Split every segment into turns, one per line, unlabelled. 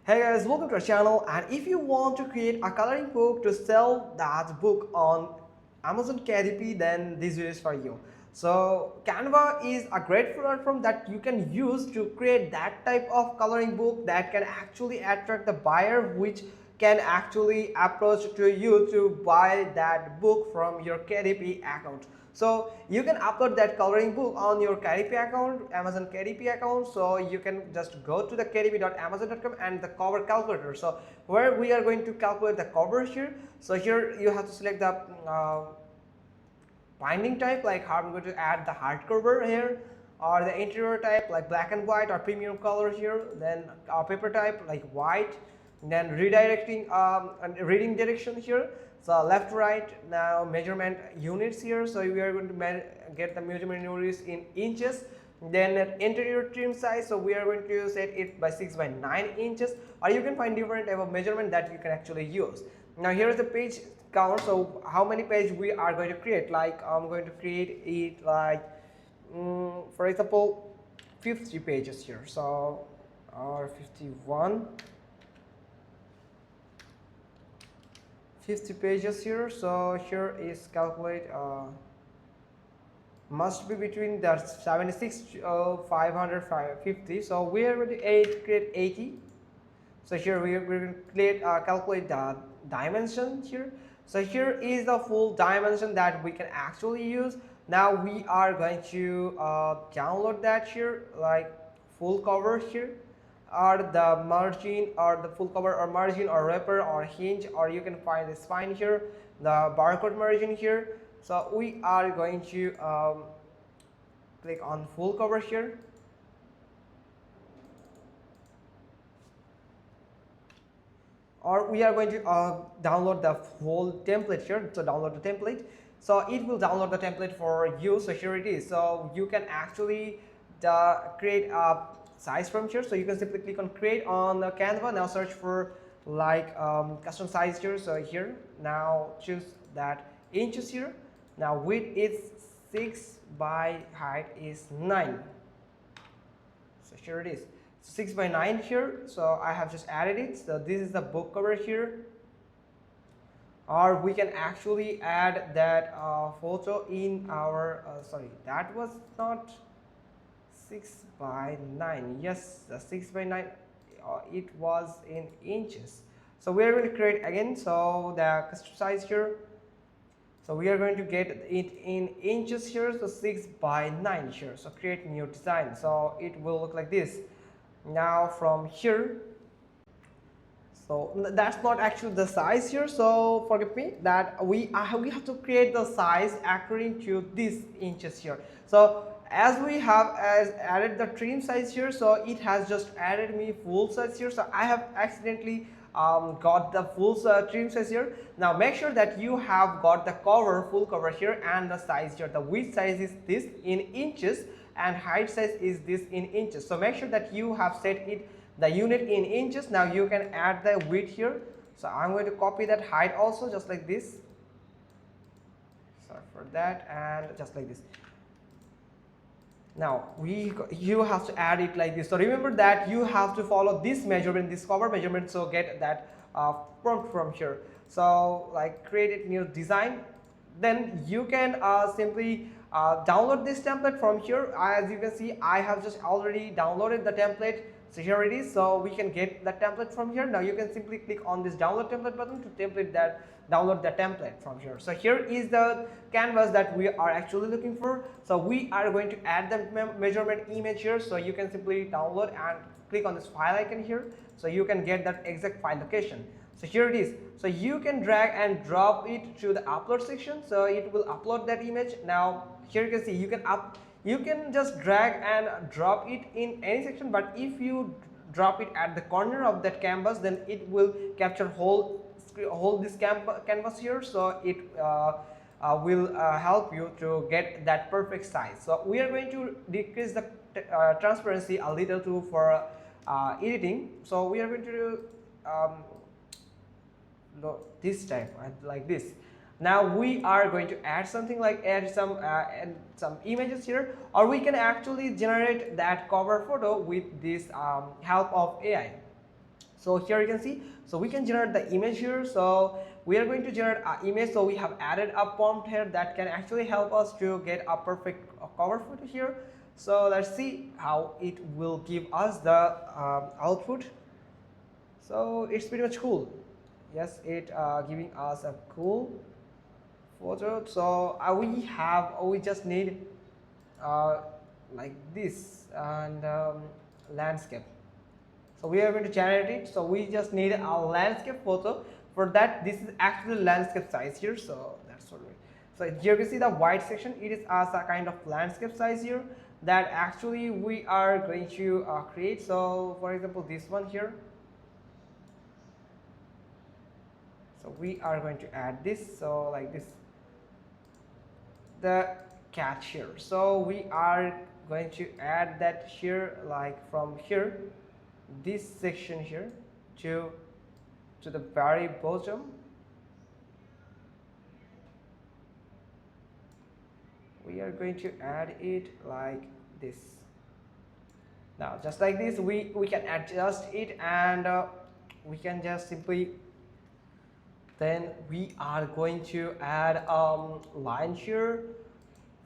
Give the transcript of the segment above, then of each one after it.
Hey guys, welcome to our channel, and if you want to create a coloring book to sell that book on Amazon KDP, then this video is for you. So Canva is a great platform that you can use to create that type of coloring book that can actually attract the buyer, which can actually approach to you to buy that book from your KDP account. So you can upload that coloring book on your KDP account, Amazon KDP account. So you can just go to the kdp.amazon.com and the cover calculator. So where we are going to calculate the cover here. So here you have to select the binding type, like how I'm going to add the hardcover here, or the interior type like black and white or premium color here, then paper type like white, then redirecting and reading direction here, so left right. Now measurement units here, so we are going to get the measurement units in inches. Then at interior trim size, so we are going to set it by 6 by 9 inches, or you can find different type of measurement that you can actually use. Now here is the page count, so how many page we are going to create. Like I'm going to create it like for example 50 pages here, so or 51, 50 pages here. So here is calculate must be between the 76 550. So we are going to create 80. So here we are going to calculate the dimension here. So here is the full dimension that we can actually use. Now we are going to download that here, like full cover here, or the margin, or the full cover, or margin, or wrapper, or hinge, or you can find the spine here, the barcode margin here. So we are going to click on full cover here. Or we are going to download the whole template here. So download the template, so it will download the template for you. So here it is. So you can actually create a size from here. So you can simply click on create on the Canva. Now search for like custom size here. So here now choose that inches here. Now width is 6 by height is 9. So here it is, 6 by 9 here. So I have just added it. So this is the book cover here. Or we can actually add that photo in our sorry, that was not 6 by 9. Yes, the 6 by 9 it was in inches. So we are going to create again. So the custom size here, so we are going to get it in inches here. So 6 by 9 here. So create new design. So it will look like this. Now from here, so that's not actually the size here, so forgive me that we have to create the size according to this inches here. So as we have added the trim size here, so it has just added me full size here. So I have accidentally got the full trim size here. Now make sure that you have got the cover, full cover here, and the size here. The width size is this in inches, and height size is this in inches. So make sure that you have set it the unit in inches. Now you can add the width here. So I'm going to copy that height also, just like this. Sorry for that, and just like this. Now you have to add it like this. So remember that you have to follow this measurement, this cover measurement. So get that prompt from here. So like create a new design. Then you can simply download this template from here. As you can see, I have just already downloaded the template. So here it is. So we can get the template from here. Now you can simply click on this download template button to download the template from here. So here is the canvas that we are actually looking for. So we are going to add the measurement image here. So you can simply download and click on this file icon here. So you can get that exact file location. So here it is. So you can drag and drop it to the upload section. So it will upload that image. Now here you can see you can just drag and drop it in any section, but if you drop it at the corner of that canvas, then it will capture whole this canvas here. So it will help you to get that perfect size. So we are going to decrease the transparency a little too for editing. So we are going to do this type like this. Now we are going to add something like add some images here, or we can actually generate that cover photo with this help of AI. So here you can see, so we can generate the image here. So we are going to generate an image. So we have added a prompt here that can actually help us to get a perfect cover photo here. So let's see how it will give us the output. So it's pretty much cool. Yes, it giving us a cool photo. So we just need uh, like this and landscape. So we are going to generate it. So we just need a landscape photo. For that, this is actually landscape size here. So that's what we. So here you can see the white section. It is as a kind of landscape size here that actually we are going to create. So for example, this one here. So we are going to add this. So like this, the cat here. So we are going to add that here, like from here, this section here to the very bottom. We are going to add it like this. Now just like this, we can adjust it, and we can just simply, then we are going to add line here,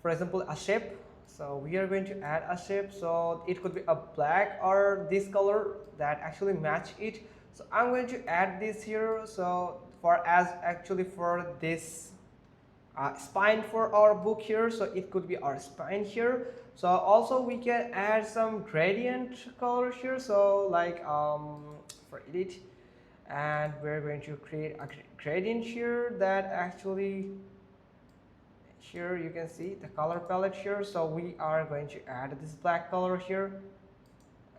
for example a shape. So we are going to add a shape, so it could be a black or this color that actually match it. So I'm going to add this here. So for this spine for our book here, so it could be our spine here. So also we can add some gradient color here. So like for edit, and we're going to create a gradient here that actually, here you can see the color palette here. So we are going to add this black color here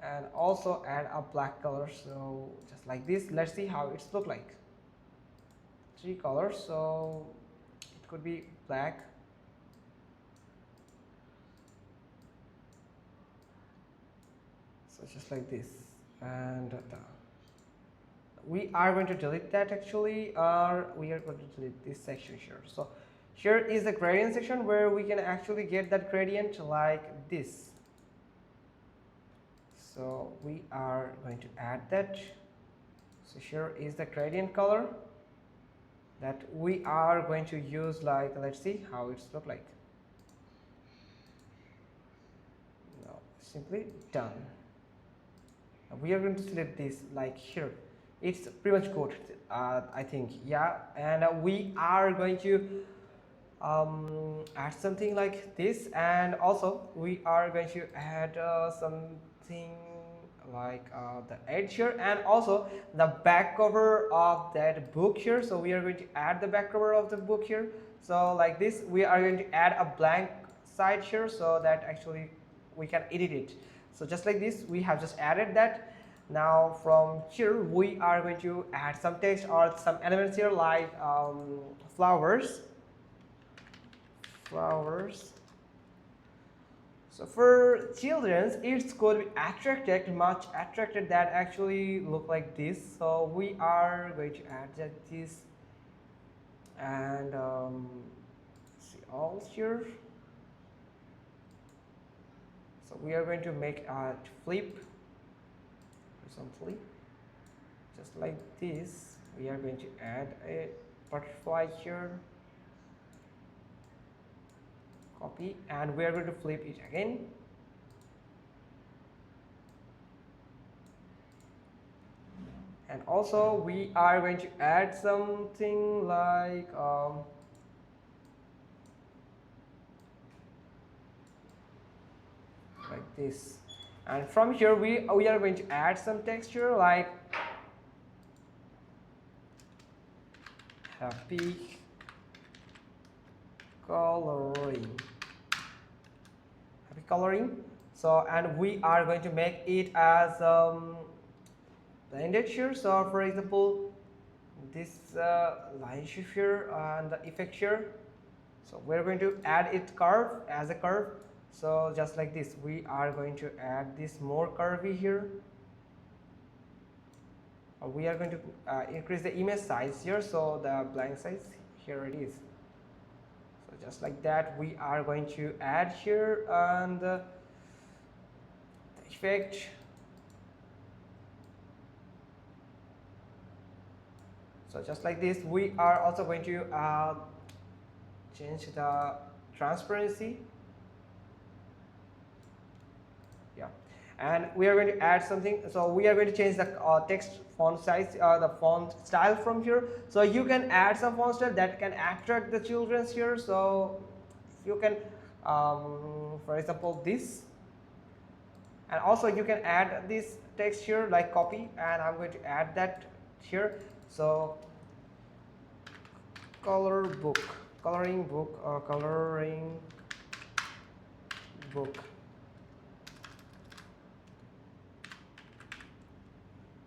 and also add a black color. So just like this, let's see how it's look like. 3 colors, so it could be black, so just like this. And we are going to delete that actually, or we are going to delete this section here. So here is the gradient section where we can actually get that gradient like this. So we are going to add that. So here is the gradient color that we are going to use, like let's see how it's look like. Now simply done. Now we are going to select this like here. It's pretty much good, I think, yeah. And we are going to add something like this, and also we are going to add something like the edge here, and also the back cover of that book here. So we are going to add the back cover of the book here. So like this, we are going to add a blank side here, so that actually we can edit it. So just like this, we have just added that. Now from here we are going to add some text or some elements here, like flowers. So for children, it's going to be much attracted that actually look like this. So we are going to add this, and see all here. So we are going to make a flip, just like this. We are going to add a butterfly here, copy, and we are going to flip it again. And also we are going to add something like this. And from here we are going to add some texture, like happy coloring. So, and we are going to make it as blended here. So for example, this line shift here and the effect here. So we're going to add it curve as a curve. So just like this, we are going to add this more curvy here. We are going to increase the image size here, so the blank size, here it is. So just like that, we are going to add here and the effect. So just like this, we are also going to change the transparency. Yeah, and we are going to add something. So we are going to change the text font size, the font style from here. So you can add some font style that can attract the children's here. So you can, for example, this, and also you can add this text here like copy, and I'm going to add that here. So coloring book, coloring book.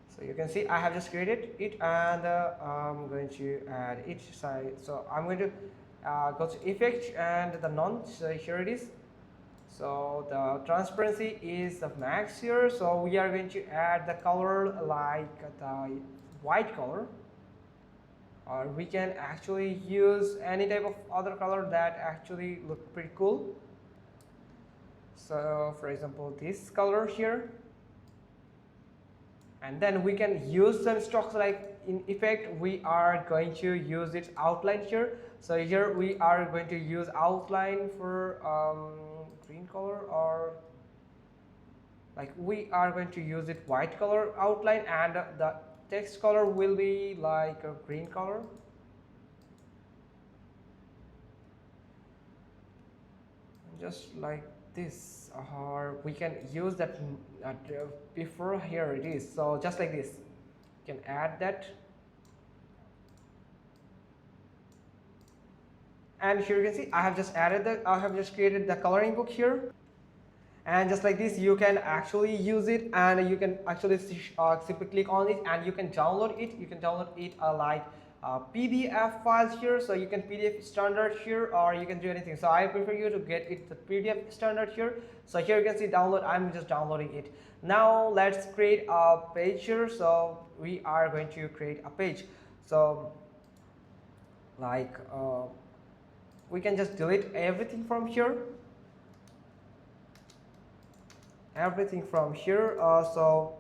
So you can see I have just created it, and I'm going to add each side. So I'm going to go to effect and the none. So here it is. So the transparency is the max here. So we are going to add the color like the white color, or we can actually use any type of other color that actually look pretty cool. So for example, this color here, and then we can use some strokes like in effect we are going to use its outline here. So here we are going to use outline for green color, or like we are going to use it white color outline, and the text color will be like a green color. Just like this, or we can use that before. Here it is. So just like this, you can add that, and here you can see I have just added that. I have just created the coloring book here, and just like this you can actually use it, and you can actually simply click on it and you can download it. You can download it like PDF files here. So you can PDF standard here, or you can do anything. So I prefer you to get it the PDF standard here. So here you can see download. I'm just downloading it. Now let's create a page here. So we are going to create a page. So like we can just delete everything from here. Everything from here. So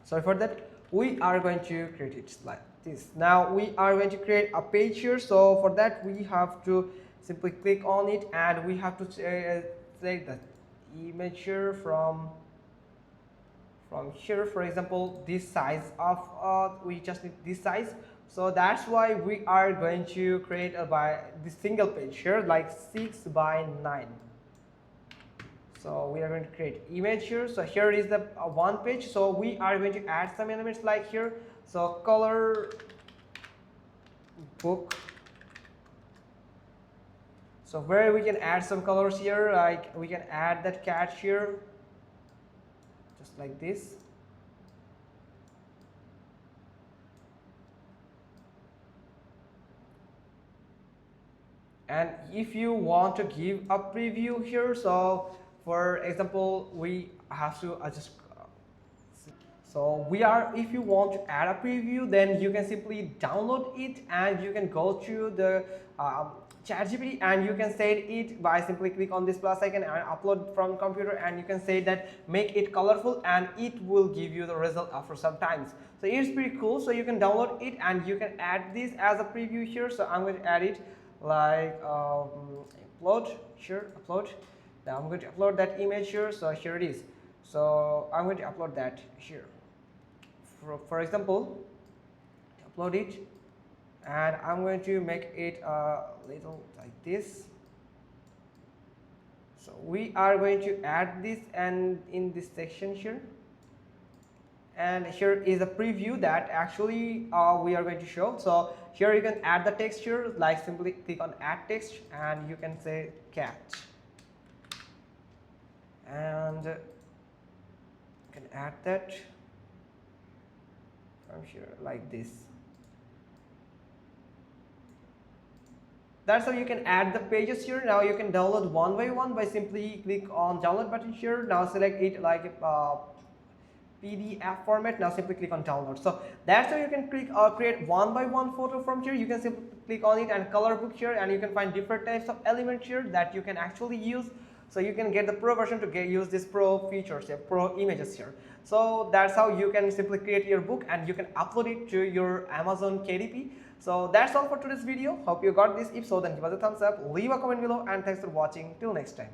sorry for that. We are going to create it like this. Now we are going to create a page here. So for that we have to simply click on it, and we have to take the image here from here. For example, this size of we just need this size. So that's why we are going to create by this single page here like 6 by 9. So we are going to create image here. So here is the one page. So we are going to add some elements like here. So color book. So where we can add some colors here, like we can add that cat here, just like this. And if you want to give a preview here, so for example, we have to adjust. So if you want to add a preview, then you can simply download it, and you can go to the ChatGPT, and you can set it by simply click on this plus icon and upload from computer, and you can say that make it colorful, and it will give you the result after some times. So it's pretty cool. So you can download it, and you can add this as a preview here. So I'm going to add it like upload here, upload. Now I'm going to upload that image here. So here it is. So I'm going to upload that here. For example, upload it, and I'm going to make it a little like this. So we are going to add this and in this section here, and here is a preview that actually we are going to show. So here you can add the text here, like simply click on add text, and you can say cat, and you can add that from here like this. That's how you can add the pages here. Now you can download one by one by simply click on download button here. Now select it like a PDF format. Now simply click on download. So that's how you can create one by one photo from here. You can simply click on it and color book here, and you can find different types of elements here that you can actually use. So you can get the pro version to use this pro features, pro images here. So that's how you can simply create your book and you can upload it to your Amazon KDP. So that's all for today's video. Hope you got this. If so, then give us a thumbs up, leave a comment below, and thanks for watching. Till next time.